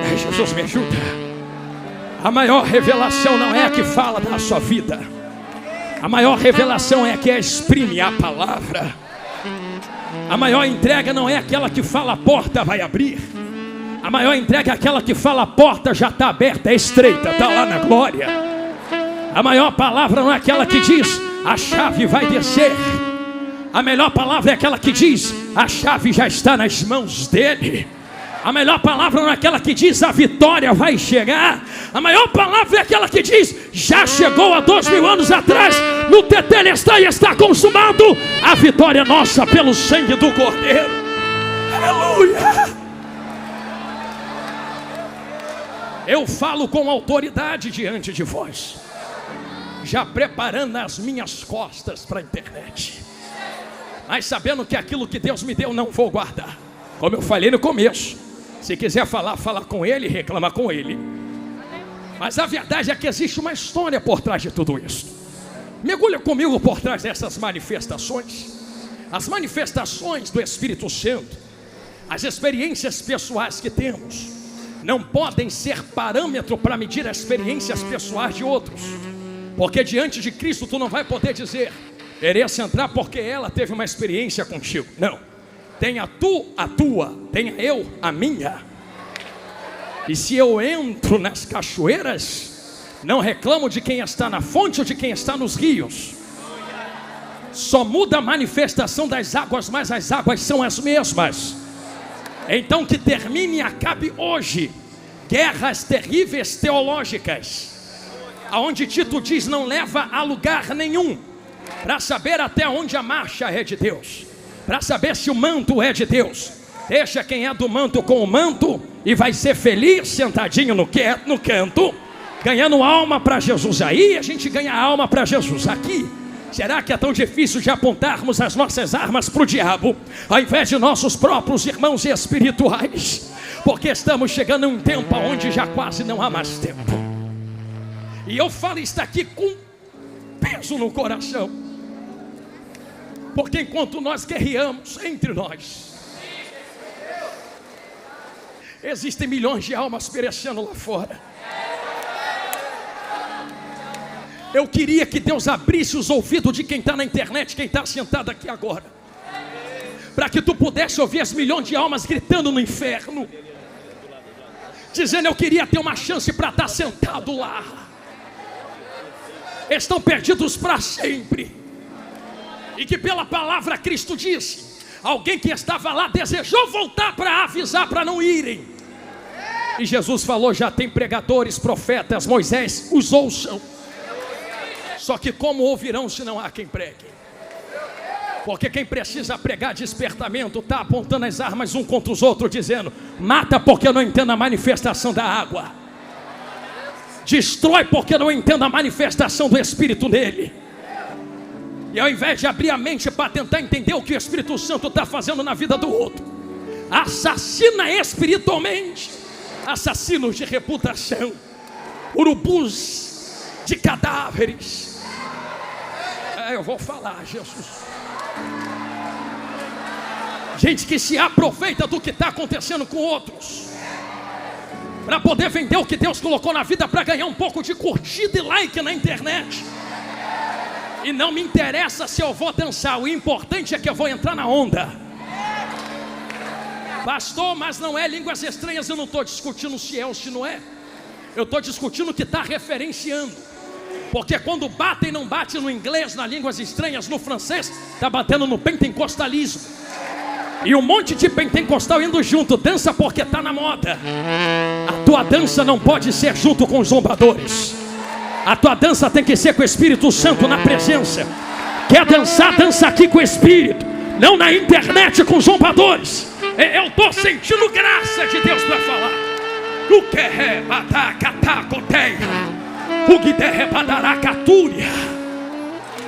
Jesus me ajuda. A maior revelação não é a que fala da sua vida. A maior revelação é a que exprime a palavra. A maior entrega não é aquela que fala a porta vai abrir. A maior entrega é aquela que fala a porta já está aberta, é estreita, está lá na glória. A maior palavra não é aquela que diz a chave vai descer. A melhor palavra é aquela que diz a chave já está nas mãos dele. A melhor palavra não é aquela que diz a vitória vai chegar. A maior palavra é aquela que diz já chegou há 2000 anos atrás. No tetelestai está consumado. A vitória é nossa pelo sangue do Cordeiro. Aleluia. Eu falo com autoridade diante de vós, já preparando as minhas costas para a internet, mas sabendo que aquilo que Deus me deu não vou guardar. Como eu falei no começo, se quiser falar, fala com ele, reclama com ele. Mas a verdade é que existe uma história por trás de tudo isso. Mergulha comigo por trás dessas manifestações. As manifestações do Espírito Santo, as experiências pessoais que temos, não podem ser parâmetro para medir as experiências pessoais de outros. Porque diante de Cristo tu não vai poder dizer mereço entrar porque ela teve uma experiência contigo. Não. Tenha tu a tua, tenha eu a minha. E se eu entro nas cachoeiras, não reclamo de quem está na fonte ou de quem está nos rios. Só muda a manifestação das águas, mas as águas são as mesmas. Então que termine e acabe hoje guerras terríveis teológicas, aonde Tito diz não leva a lugar nenhum, para saber até onde a marcha é de Deus, para saber se o manto é de Deus. Deixa quem é do manto com o manto e vai ser feliz sentadinho no canto, ganhando alma para Jesus. Aí a gente ganha alma para Jesus. Aqui, será que é tão difícil de apontarmos as nossas armas para o diabo, ao invés de nossos próprios irmãos espirituais? Porque estamos chegando a um tempo onde já quase não há mais tempo. E eu falo isso aqui com peso no coração, porque enquanto nós guerreamos entre nós, existem milhões de almas perecendo lá fora. Eu queria que Deus abrisse os ouvidos de quem está na internet, quem está sentado aqui agora, para que tu pudesse ouvir as milhões de almas gritando no inferno, dizendo: eu queria ter uma chance para estar sentado lá. Estão perdidos para sempre. E que pela palavra Cristo disse: alguém que estava lá desejou voltar para avisar para não irem. E Jesus falou: já tem pregadores, profetas, Moisés os ouçam. Só que como ouvirão se não há quem pregue? Porque quem precisa pregar despertamento está apontando as armas um contra os outros, dizendo: mata porque eu não entendo a manifestação da água, destrói porque eu não entendo a manifestação do Espírito nele. E ao invés de abrir a mente para tentar entender o que o Espírito Santo está fazendo na vida do outro, assassina espiritualmente, assassinos de reputação, urubus de cadáveres. Eu vou falar, Jesus. Gente que se aproveita do que está acontecendo com outros, para poder vender o que Deus colocou na vida, para ganhar um pouco de curtida e like na internet. E não me interessa se eu vou dançar, o importante é que eu vou entrar na onda. Pastor, mas não é línguas estranhas. Eu não estou discutindo se é ou se não é. Eu estou discutindo o que está referenciando. Porque quando bate e não bate no inglês, nas línguas estranhas, no francês, está batendo no pentecostalismo. E um monte de pentecostal indo junto, dança porque está na moda. A tua dança não pode ser junto com os zombadores. A tua dança tem que ser com o Espírito Santo na presença. Quer dançar, dança aqui com o Espírito, não na internet com zombadores. Eu estou sentindo graça de Deus para falar. O que é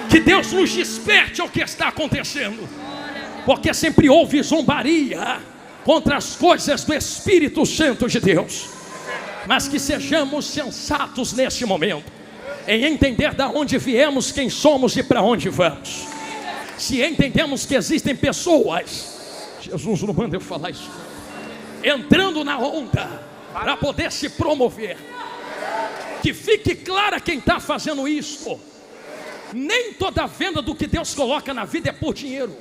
que Deus nos desperte ao que está acontecendo. Porque sempre houve zombaria contra as coisas do Espírito Santo de Deus. Mas que sejamos sensatos neste momento, em entender de onde viemos, quem somos e para onde vamos. Se entendemos que existem pessoas, Jesus não manda eu falar isso, entrando na onda para poder se promover, que fique clara quem está fazendo isso. Nem toda venda do que Deus coloca na vida é por dinheiro.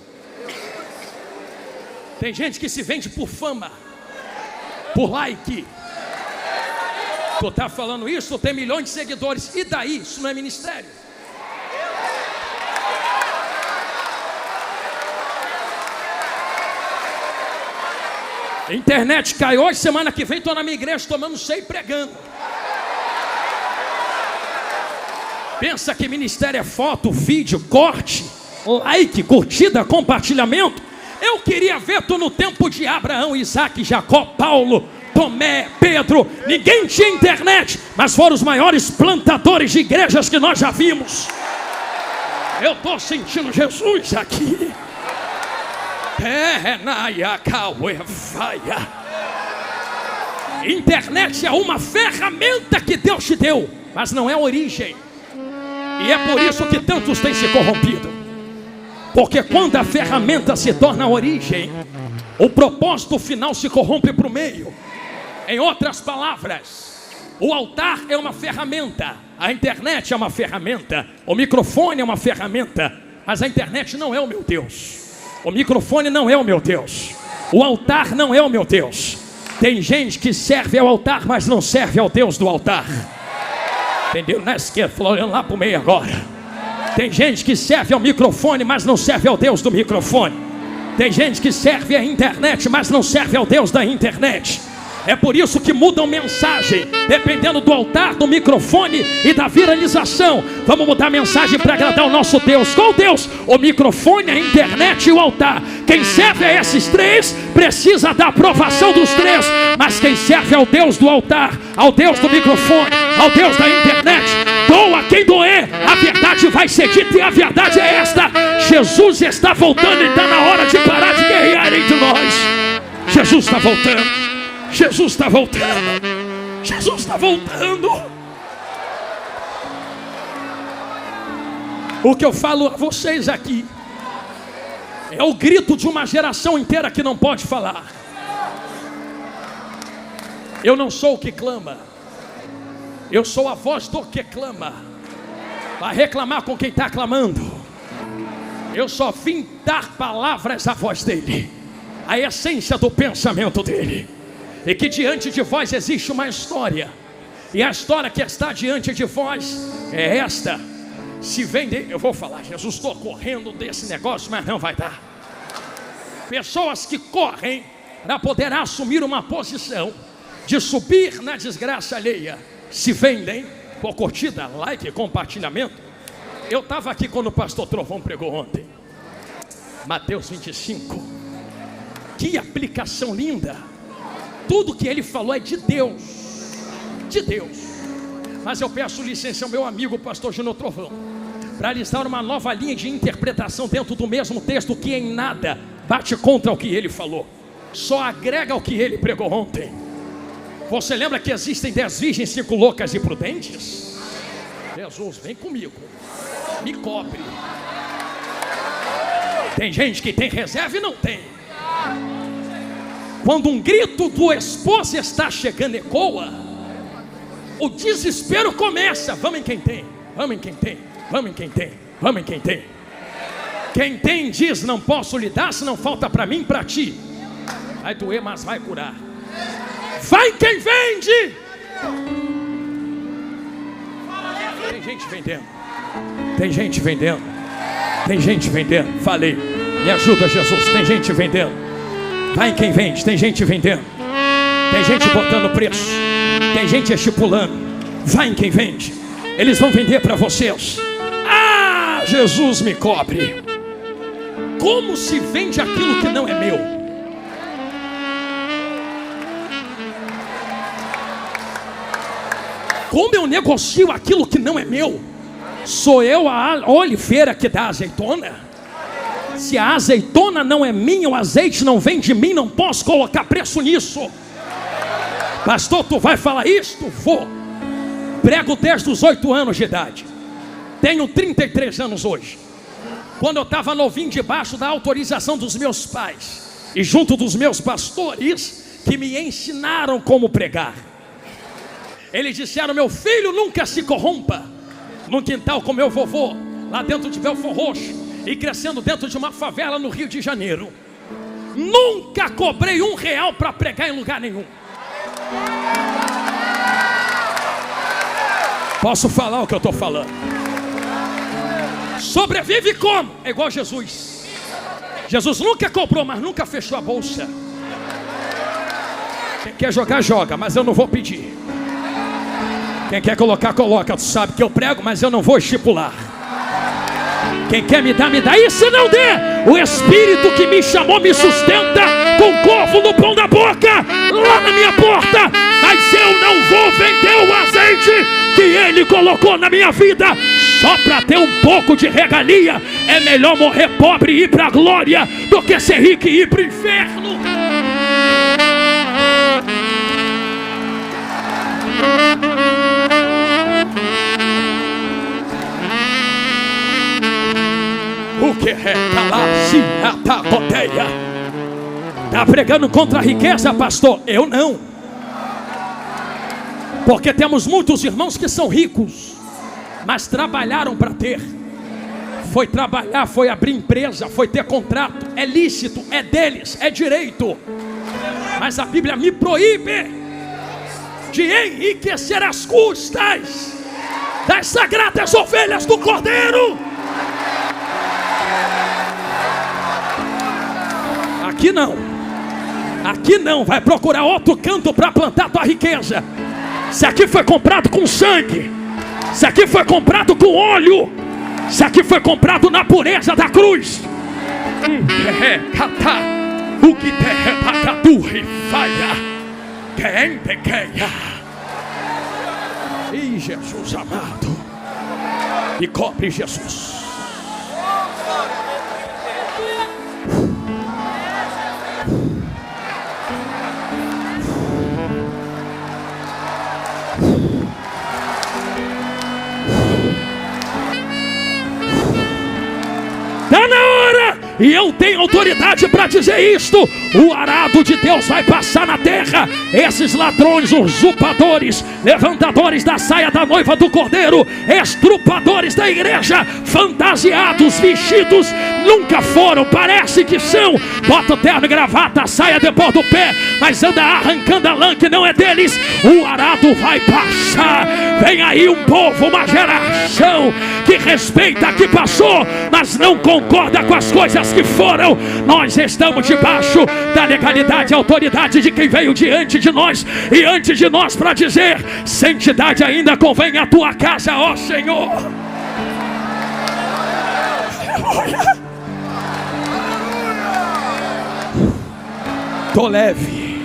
Tem gente que se vende por fama, por like. Tu está falando isso, tu tem milhões de seguidores, e daí? Isso não é ministério. Internet cai hoje, semana que vem estou na minha igreja tomando ceia e pregando. Pensa que ministério é foto, vídeo, corte, like, curtida, compartilhamento? Eu queria ver tu no tempo de Abraão, Isaac, Jacó, Paulo, Tomé, Pedro. Ninguém tinha internet, mas foram os maiores plantadores de igrejas que nós já vimos. Eu estou sentindo Jesus aqui. Internet é uma ferramenta que Deus te deu, mas não é a origem. E é por isso que tantos têm se corrompido. Porque quando a ferramenta se torna a origem, o propósito final se corrompe para o meio. Em outras palavras, o altar é uma ferramenta, a internet é uma ferramenta, o microfone é uma ferramenta, mas a internet não é o meu Deus. O microfone não é o meu Deus. O altar não é o meu Deus. Tem gente que serve ao altar, mas não serve ao Deus do altar. Entendeu? Na esquerda, olhando lá para o meio agora. Tem gente que serve ao microfone, mas não serve ao Deus do microfone. Tem gente que serve à internet, mas não serve ao Deus da internet. É por isso que mudam mensagem, dependendo do altar, do microfone e da viralização. Vamos mudar a mensagem para agradar o nosso Deus. Qual Deus? O microfone, a internet e o altar. Quem serve a esses três precisa da aprovação dos três. Mas quem serve ao Deus do altar, ao Deus do microfone, ao Deus da internet, doa quem doer, a verdade vai ser dita e a verdade é esta: Jesus está voltando e está na hora de parar de guerrear entre nós. Jesus está voltando. Jesus está voltando. Jesus está voltando. O que eu falo a vocês aqui é o grito de uma geração inteira que não pode falar. Eu não sou o que clama, eu sou a voz do que clama. Vai reclamar com quem está clamando. Eu só vim dar palavras à voz dele, a essência do pensamento dele. e que diante de vós existe uma história, e a história que está diante de vós é esta. Se vender, eu vou falar, Jesus, estou correndo desse negócio, mas não vai dar. Pessoas que correm para poder assumir uma posição de subir na desgraça alheia, se vendem por curtida, like, compartilhamento. Eu estava aqui quando o pastor Trovão pregou ontem, Mateus 25. Que aplicação linda. Tudo que ele falou é de Deus, de Deus. Mas eu peço licença ao meu amigo pastor Júnior Trovão para lhes dar uma nova linha de interpretação dentro do mesmo texto, que em nada bate contra o que ele falou, só agrega ao que ele pregou ontem. Você lembra que existem 10 virgens, 5 loucas e prudentes? Jesus, vem comigo, me cobre. Tem gente que tem reserva e não tem. Quando um grito do esposo está chegando ecoa, o desespero começa. Vamos em quem tem, vamos em quem tem, vamos em quem tem, vamos em quem tem. Quem tem diz: não posso lhe dar, se não falta para mim, para ti. Vai doer, mas vai curar. Vai quem vende. Tem gente vendendo, tem gente vendendo, tem gente vendendo. Falei, me ajuda, Jesus. Tem gente vendendo. Vai quem vende, tem gente vendendo. Tem gente botando preço, tem gente estipulando. Vai em quem vende. Eles vão vender para vocês. Ah, Jesus, me cobre. Como se vende aquilo que não é meu? Como eu negocio aquilo que não é meu? Sou eu a oliveira que dá azeitona? Se a azeitona não é minha, o azeite não vem de mim, não posso colocar preço nisso. Pastor, tu vai falar isto? Vou. Prego desde os 8 anos de idade. Tenho 33 anos hoje. Quando eu estava novinho, debaixo da autorização dos meus pais e junto dos meus pastores, que me ensinaram como pregar. Eles disseram: meu filho, nunca se corrompa. Num quintal com meu vovô, lá dentro de Belfort Roxo, e crescendo dentro de uma favela no Rio de Janeiro, nunca cobrei R$1 para pregar em lugar nenhum. Posso falar o que eu estou falando? Sobrevive como? É igual Jesus. Jesus nunca cobrou, mas nunca fechou a bolsa. Quem quer jogar, joga, mas eu não vou pedir. Quem quer colocar, coloca. Tu sabe que eu prego, mas eu não vou estipular. Quem quer me dar, me dá. E se não der, o Espírito que me chamou me sustenta com corvo no pão da boca, lá na minha porta. Mas eu não vou vender o azeite que Ele colocou na minha vida só para ter um pouco de regalia. É melhor morrer pobre e ir para a glória do que ser rico e ir para o inferno. O que é calar-se-ata-coteia? Está pregando contra a riqueza, pastor? Eu não. Porque temos muitos irmãos que são ricos, mas trabalharam para ter. Foi trabalhar, foi abrir empresa, foi ter contrato. É lícito, é deles, é direito. Mas a Bíblia me proíbe de enriquecer às custas das sagradas ovelhas do Cordeiro. Aqui não. Aqui não. Vai procurar outro canto para plantar tua riqueza. Se aqui foi comprado com sangue, se aqui foi comprado com óleo, se aqui foi comprado na pureza da cruz. O que e Jesus amado, e cobre Jesus. Está na hora E eu tenho autoridade para dizer isto: o arado de Deus vai passar na terra. Esses ladrões, usurpadores, levantadores da saia da noiva do cordeiro, estrupadores da igreja, fantasiados, vestidos, nunca foram, parece que são. Bota o terno e gravata, a saia depois do pé, mas anda arrancando a lã que não é deles. O arado vai passar. Vem aí um povo, uma geração que respeita, que passou, mas não concorda com as coisas que foram. Nós estamos debaixo da legalidade e autoridade de quem veio diante de nós e antes de nós para dizer: santidade ainda convém à tua casa, ó Senhor. Tô leve,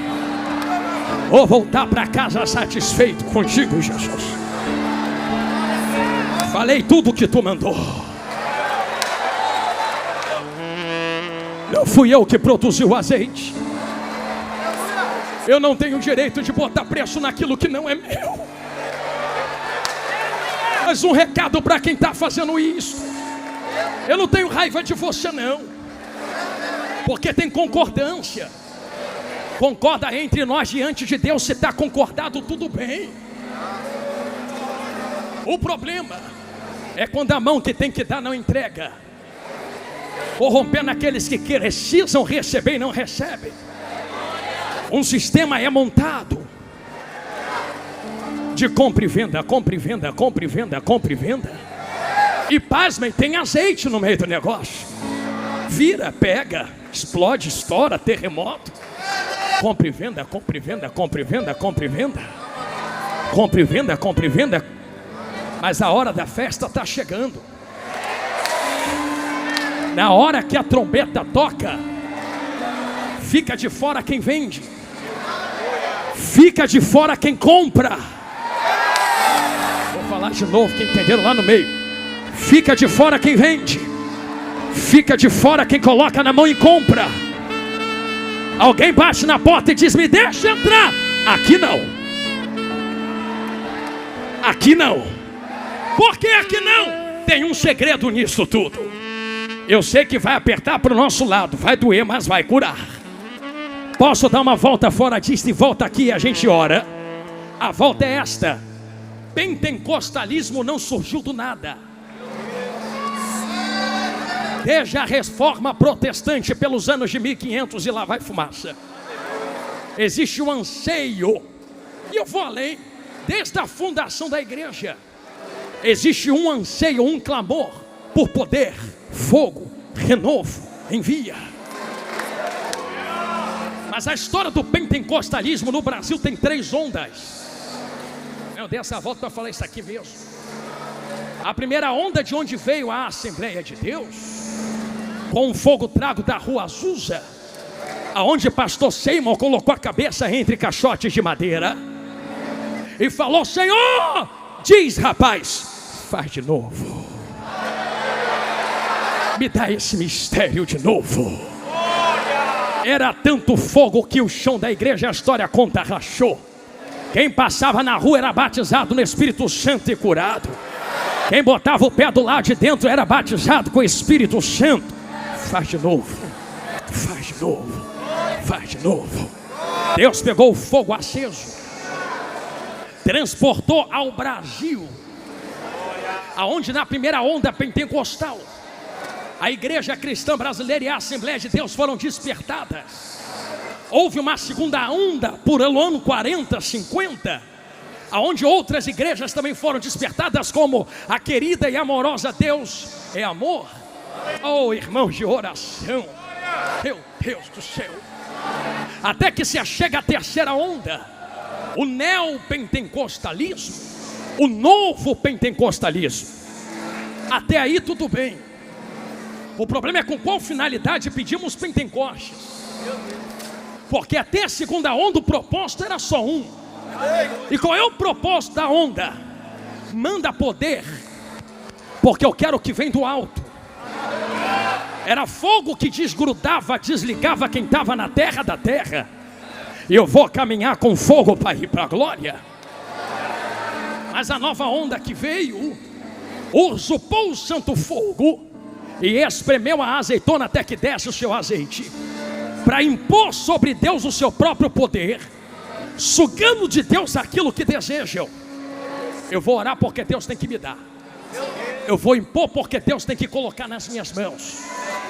vou voltar para casa satisfeito contigo, Jesus. Falei tudo o que tu mandou. Não fui eu que produzi o azeite. Eu não tenho direito de botar preço naquilo que não é meu. Mas um recado para quem está fazendo isso: eu não tenho raiva de você não, porque tem concordância. Concorda entre nós diante de Deus. Se está concordado, tudo bem. O problema é quando a mão que tem que dar não entrega, corrompendo aqueles que precisam receber e não recebem. Um sistema é montado de compra e venda, compra e venda, compra e venda, compra e venda. E pasmem, tem azeite no meio do negócio. Vira, pega, explode, estoura, terremoto. Compra e venda, compra e venda, compra e venda, compra e venda. Compra e venda, compra e venda. Mas a hora da festa está chegando. Na hora que a trombeta toca, fica de fora quem vende, fica de fora quem compra. Vou falar de novo, que entenderam lá no meio. Fica de fora quem vende, fica de fora quem coloca na mão e compra. Alguém bate na porta e diz: me deixa entrar. Aqui não. Aqui não. Por que aqui não? Tem um segredo nisso tudo. Eu sei que vai apertar para o nosso lado, vai doer, mas vai curar. Posso dar uma volta fora disso e volta aqui e a gente ora? A volta é esta: pentecostalismo não surgiu do nada. Desde a reforma protestante pelos anos de 1500 e lá vai fumaça. Existe um anseio, e eu vou além, desde a fundação da igreja. Existe um anseio, um clamor por poder, fogo, renovo, envia. Mas a história do pentecostalismo no Brasil tem 3 ondas. Eu dei essa volta para falar isso aqui mesmo. A primeira onda, de onde veio a Assembleia de Deus, com um fogo trago da rua Azusa, aonde pastor Seymour colocou a cabeça entre caixotes de madeira e falou: Senhor, diz rapaz, faz de novo, me dá esse mistério de novo. Era tanto fogo que o chão da igreja, a história conta, rachou. Quem passava na rua era batizado no Espírito Santo e curado. Quem botava o pé do lado de dentro era batizado com o Espírito Santo. Faz de novo, faz de novo, faz de novo. Deus pegou o fogo aceso, transportou ao Brasil, aonde na primeira onda pentecostal a igreja cristã brasileira e a Assembleia de Deus foram despertadas. Houve uma segunda onda por ano 40, 50, aonde outras igrejas também foram despertadas, como a querida e amorosa Deus é Amor. Oh, irmãos de oração, meu Deus do céu. Até que se chega a terceira onda, o neopentecostalismo, o novo pentecostalismo. Até aí tudo bem. O problema é com qual finalidade pedimos Pentecostes. Porque até a segunda onda o propósito era só um. E qual é o propósito da onda? Manda poder, porque eu quero o que vem do alto. Era fogo que desgrudava, desligava quem estava na terra da terra. E eu vou caminhar com fogo para ir para a glória. Mas a nova onda que veio usurpou o santo fogo e espremeu a azeitona até que desce o seu azeite, para impor sobre Deus o seu próprio poder, sugando de Deus aquilo que desejam. Eu vou orar porque Deus tem que me dar. Eu vou impor porque Deus tem que colocar nas minhas mãos.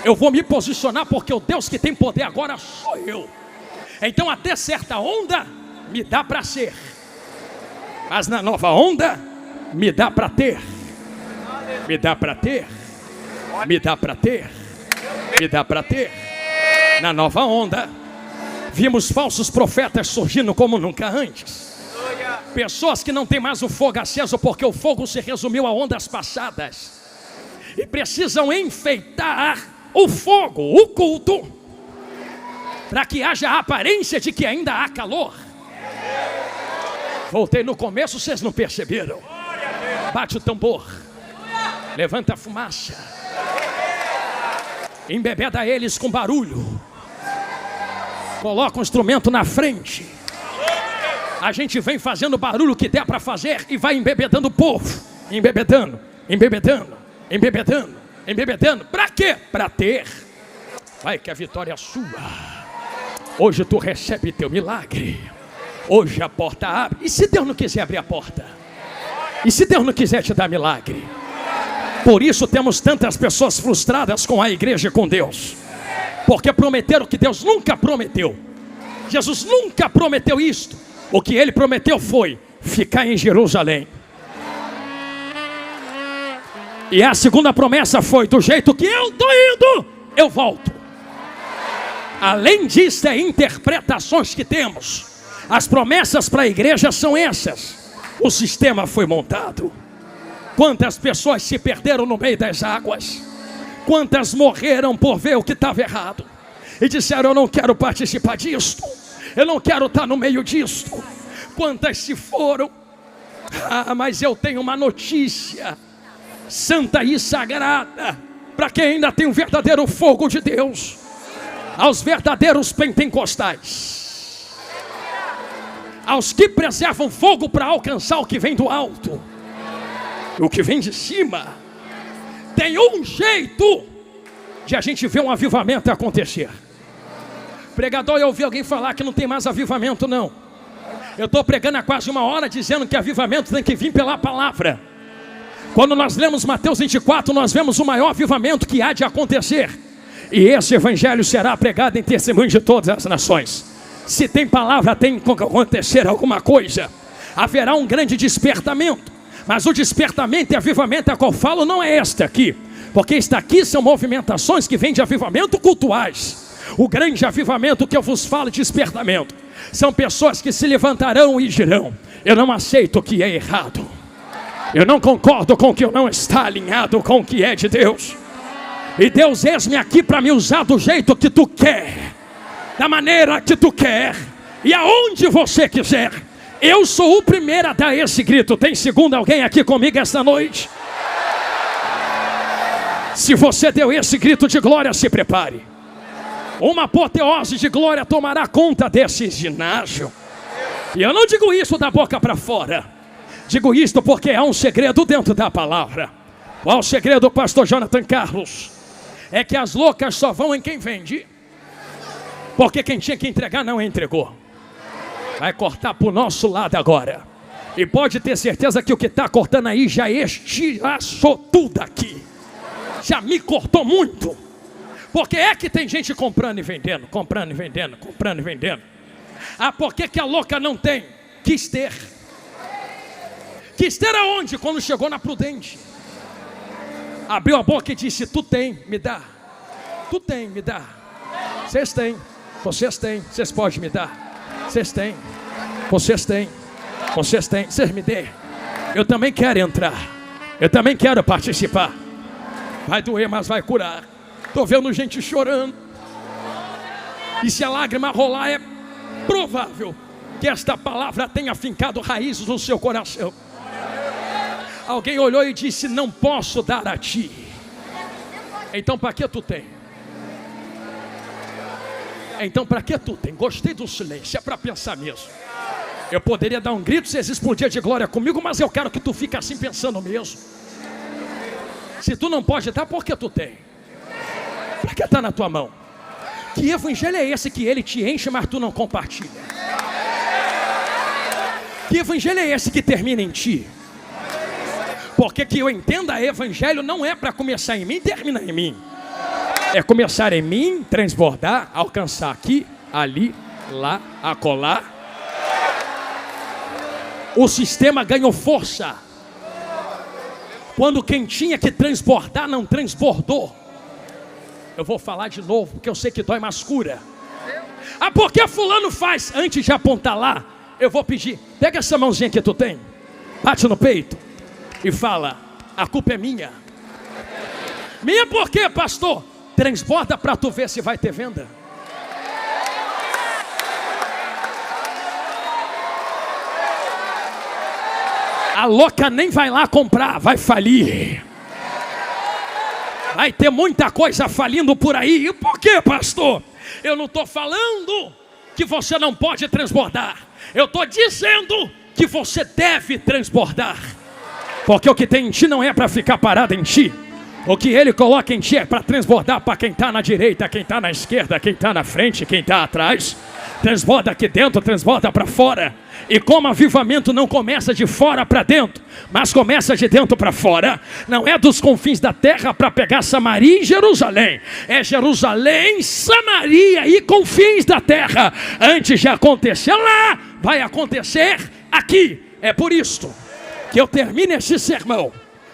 Eu vou me posicionar porque o Deus que tem poder agora sou eu. Então até certa onda me dá para ser, mas na nova onda me dá para ter. Me dá para ter. Me dá para ter. Me dá para ter. Na nova onda vimos falsos profetas surgindo como nunca antes. Pessoas que não têm mais o fogo aceso porque o fogo se resumiu a ondas passadas e precisam enfeitar o fogo, o culto, para que haja a aparência de que ainda há calor. Voltei no começo, vocês não perceberam? Bate o tambor, levanta a fumaça, embebeda eles com barulho, coloca um instrumento na frente. A gente vem fazendo o barulho que der para fazer e vai embebedando o povo. Embebedando, embebedando, embebedando, embebedando. Para quê? Para ter. Vai que a vitória é sua. Hoje tu recebe teu milagre. Hoje a porta abre. E se Deus não quiser abrir a porta? E se Deus não quiser te dar milagre? Por isso temos tantas pessoas frustradas com a igreja e com Deus. Porque prometeram que Deus nunca prometeu. Jesus nunca prometeu isto. O que ele prometeu foi ficar em Jerusalém. E a segunda promessa foi: do jeito que eu estou indo, eu volto. Além disso, é interpretações que temos. As promessas para a igreja são essas. O sistema foi montado. Quantas pessoas se perderam no meio das águas? Quantas morreram por ver o que estava errado e disseram: eu não quero participar disto, eu não quero estar no meio disto. Quantas se foram? Mas eu tenho uma notícia santa e sagrada para quem ainda tem o verdadeiro fogo de Deus, aos verdadeiros pentecostais, aos que preservam fogo para alcançar o que vem do alto, o que vem de cima. Tem um jeito de a gente ver um avivamento acontecer. Pregador, eu ouvi alguém falar que não tem mais avivamento. Não, eu estou pregando há quase uma hora dizendo que avivamento tem que vir pela palavra. Quando nós lemos Mateus 24, nós vemos o maior avivamento que há de acontecer, e esse evangelho será pregado em testemunho de todas as nações. Se tem palavra, tem que acontecer alguma coisa. Haverá um grande despertamento. Mas o despertamento e avivamento a qual falo não é este aqui, porque este aqui são movimentações que vêm de avivamento cultuais. O grande avivamento que eu vos falo, despertamento, são pessoas que se levantarão e dirão: eu não aceito o que é errado, eu não concordo com o que não está alinhado com o que é de Deus, e Deus, eis-me aqui para me usar do jeito que tu quer, da maneira que tu quer e aonde você quiser. Eu sou o primeiro a dar esse grito. Tem segundo alguém aqui comigo esta noite? Se você deu esse grito de glória, se prepare. Uma apoteose de glória tomará conta desse ginásio. E eu não digo isso da boca para fora. Digo isto porque há um segredo dentro da palavra. Qual o segredo, pastor Jonathan Carlos? É que as loucas só vão em quem vende, porque quem tinha que entregar não entregou. Vai cortar para o nosso lado agora. E pode ter certeza que o que está cortando aí já estilhaçou tudo aqui. Já me cortou muito. Porque é que tem gente comprando e vendendo, comprando e vendendo, comprando e vendendo. Ah, por que a louca não tem? Quis ter. Quis ter aonde? Quando chegou na Prudente. Abriu a boca e disse: tu tem, me dá. Tu tem, me dá. Vocês têm, vocês podem me dar. Vocês têm, vocês têm, vocês me dêem. Eu também quero entrar, eu também quero participar. Vai doer, mas vai curar. Estou vendo gente chorando. E se a lágrima rolar, é provável que esta palavra tenha fincado raízes no seu coração. Alguém olhou e disse: não posso dar a ti. Então para que tu tem? Então para que tu tem? Gostei do silêncio, é para pensar mesmo. Eu poderia dar um grito, vocês explodiam de glória comigo, mas eu quero que tu fique assim pensando mesmo. Se tu não pode dar, por que tu tem? Para que está na tua mão? Que evangelho é esse que ele te enche, mas tu não compartilha? Que evangelho é esse que termina em ti? Porque que eu entenda, evangelho não é para começar em mim e terminar em mim. É começar em mim, transbordar, alcançar aqui, ali, lá, acolá. O sistema ganhou força quando quem tinha que transbordar não transbordou. Eu vou falar de novo, porque eu sei que dói, mas cura. Ah, porque fulano faz? Antes de apontar lá, eu vou pedir, pega essa mãozinha que tu tem, bate no peito e fala, a culpa é minha. Minha por quê, pastor? Transborda para tu ver se vai ter venda. A louca nem vai lá comprar, vai falir. Vai ter muita coisa falindo por aí. E por quê, pastor? Eu não estou falando que você não pode transbordar. Eu estou dizendo que você deve transbordar. Porque o que tem em ti não é para ficar parado em ti. O que ele coloca em ti é para transbordar para quem está na direita, quem está na esquerda, quem está na frente, quem está atrás. Transborda aqui dentro, transborda para fora. E como avivamento não começa de fora para dentro, mas começa de dentro para fora, não é dos confins da terra para pegar Samaria e Jerusalém. É Jerusalém, Samaria e confins da terra. Antes de acontecer lá, vai acontecer aqui. É por isto que eu termino esse sermão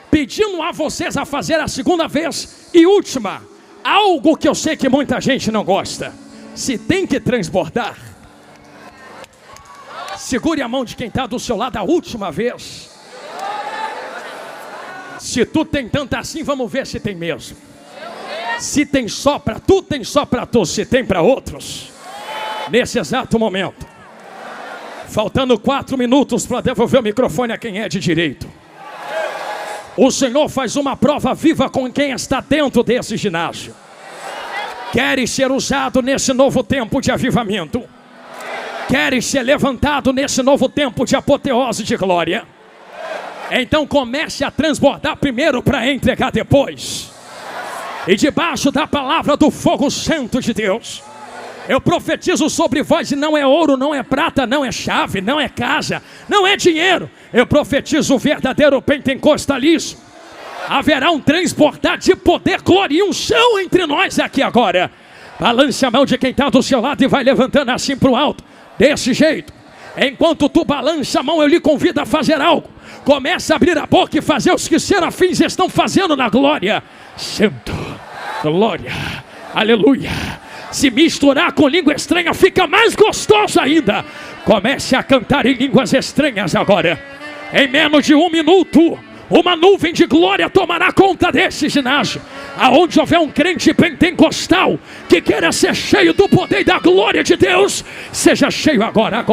pedindo a vocês a fazer a segunda vez e última, algo que eu sei que muita gente não gosta. Se tem que transbordar, segure a mão de quem está do seu lado a última vez. Se tu tem tanto assim, vamos ver se tem mesmo. Se tem só para tu, tem só para tu. Se tem para outros, nesse exato momento, faltando 4 minutos para devolver o microfone a quem é de direito, o Senhor faz uma prova viva com quem está dentro desse ginásio. Queres ser usado nesse novo tempo de avivamento? Queres ser levantado nesse novo tempo de apoteose de glória? Então comece a transbordar primeiro para entregar depois. E debaixo da palavra do fogo santo de Deus, eu profetizo sobre vós, e não é ouro, não é prata, não é chave, não é casa, não é dinheiro. Eu profetizo o verdadeiro pentecostalismo. Haverá um transbordar de poder, glória e unção entre nós aqui agora. Balance a mão de quem está do seu lado e vai levantando assim para o alto. Desse jeito. Enquanto tu balança a mão, eu lhe convido a fazer algo. Começa a abrir a boca e fazer os que serafins estão fazendo na glória. Santo, glória, aleluia. Se misturar com língua estranha fica mais gostoso ainda. Comece a cantar em línguas estranhas agora. Em menos de 1 minuto, uma nuvem de glória tomará conta desse ginásio. Aonde houver um crente pentecostal que queira ser cheio do poder e da glória de Deus, seja cheio agora.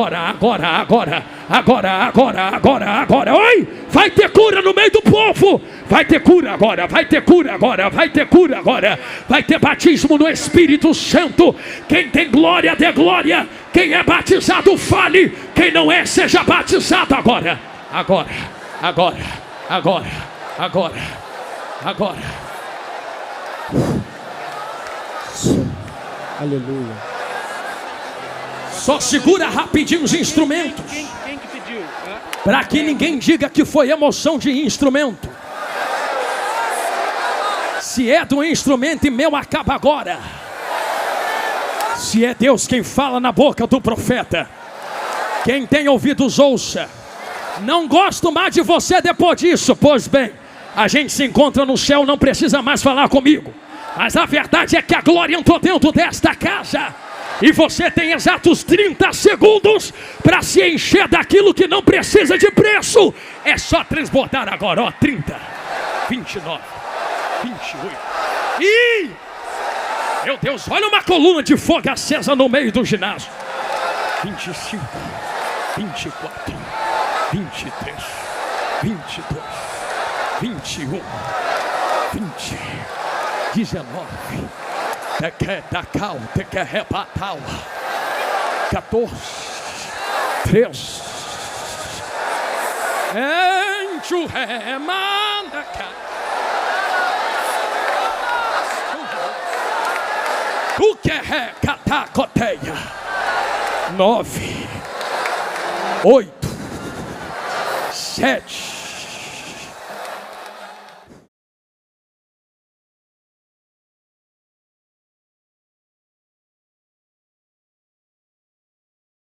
Oi, vai ter cura no meio do povo. Vai ter cura agora, vai ter cura agora, vai ter cura agora. Vai ter batismo no Espírito Santo. Quem tem glória, dê glória. Quem é batizado, fale. Quem não é, seja batizado agora. Agora. Aleluia. Só segura rapidinho os instrumentos, para que ninguém diga que foi emoção de instrumento. Se é do instrumento, e meu acaba agora. Se é Deus quem fala na boca do profeta, quem tem ouvidos ouça. Não gosto mais de você depois disso. Pois bem, a gente se encontra no céu, não precisa mais falar comigo. Mas a verdade é que a glória entrou dentro desta casa. E você tem exatos 30 segundos para se encher daquilo que não precisa de preço. É só transbordar agora, ó. 30, 29, 28. Ih! Meu Deus, olha uma coluna de fogo acesa no meio do ginásio. 25, 24, 23, 22, 21, 20, 19, tequetacal, tequerrebatal, 14, 13, enxurremanda. Catacoteia. 9, 8, 7,